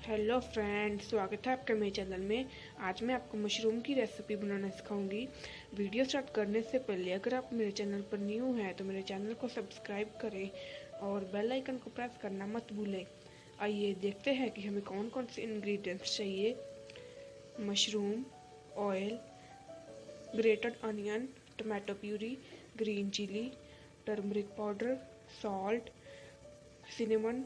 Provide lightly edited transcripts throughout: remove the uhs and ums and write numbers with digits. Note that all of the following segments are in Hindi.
हेलो फ्रेंड्स, स्वागत है आपका मेरे चैनल में। आज मैं आपको मशरूम की रेसिपी बनाना सिखाऊंगी। वीडियो स्टार्ट करने से पहले अगर आप मेरे चैनल पर न्यू हैं तो मेरे चैनल को सब्सक्राइब करें और बेल आइकन को प्रेस करना मत भूलें। आइए देखते हैं कि हमें कौन कौन से इंग्रेडिएंट्स चाहिए। Mushroom, oil, grated onion, tomato puree, green chilli, turmeric powder, salt, cinnamon.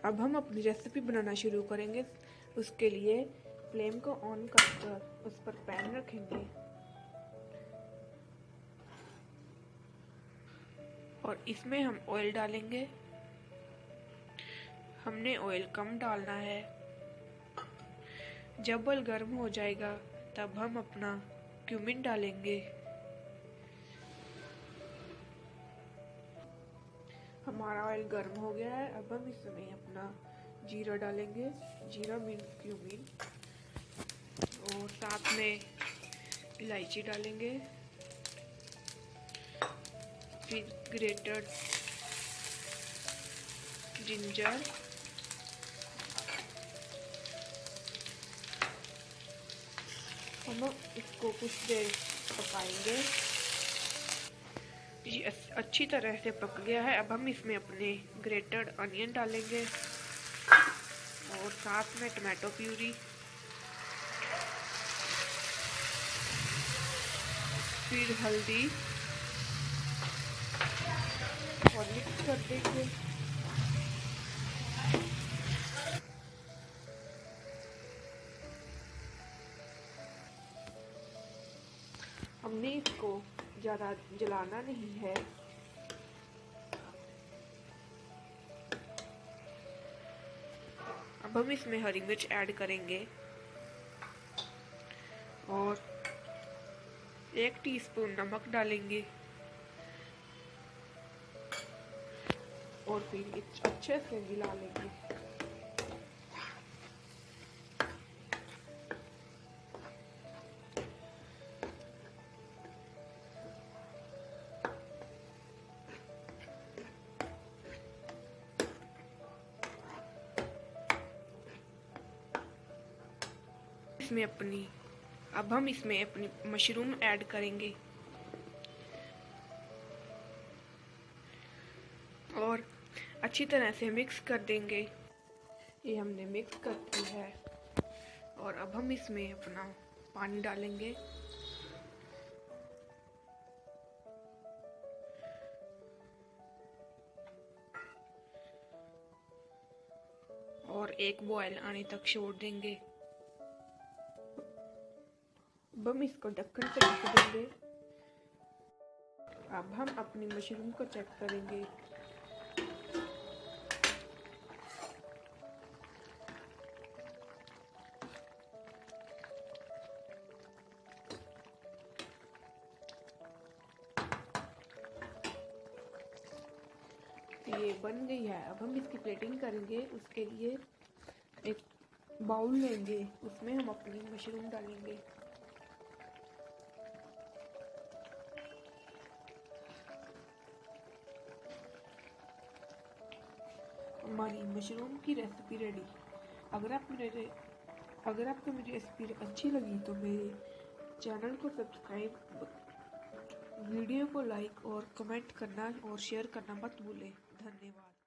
अब हम अपनी रेसिपी बनाना शुरू करेंगे। उसके लिए फ्लेम को ऑन कर उस पर पैन रखेंगे और इसमें हम ऑयल डालेंगे। हमने ऑयल कम डालना है। जब ऑयल गर्म हो जाएगा तब हम अपना क्यूमिन डालेंगे। हमारा ऑयल गर्म हो गया है। अब हम इसमें अपना जीरा डालेंगे। जीरा मीन्स क्यूमिन। और साथ में इलायची डालेंगे। फिर ग्रेटेड जिंजर, हम इसको कुछ देर पकाएंगे। ये अच्छी तरह से पक गया है। अब हम इसमें अपने ग्रेटेड अनियन डालेंगे और साथ में टमाटो प्यूरी, फिर हल्दी और मिक्स कर देंगे। हमने इसको ज़्यादा जलाना नहीं है। अब हम इसमें हरी मिर्च ऐड करेंगे और 1 टीस्पून नमक डालेंगे और फिर अच्छे से मिला लेंगे। अब हम इसमें अपनी मशरूम ऐड करेंगे और अच्छी तरह से मिक्स कर देंगे। ये हमने मिक्स कर दी है और अब हम इसमें अपना पानी डालेंगे और एक बॉयल आने तक छोड़ देंगे। अब हम इसको ढक्कन से ढक देंगे। अब हम अपनी मशरूम को चेक करेंगे। ये बन गई है। अब हम इसकी प्लेटिंग करेंगे। उसके लिए एक बाउल लेंगे, उसमें हम अपनी मशरूम डालेंगे। हमारी मशरूम की रेसिपी रेडी। अगर आपको मेरी रेसिपी अच्छी लगी तो मेरे चैनल को सब्सक्राइब, वीडियो को लाइक और कमेंट करना और शेयर करना मत भूलें। धन्यवाद।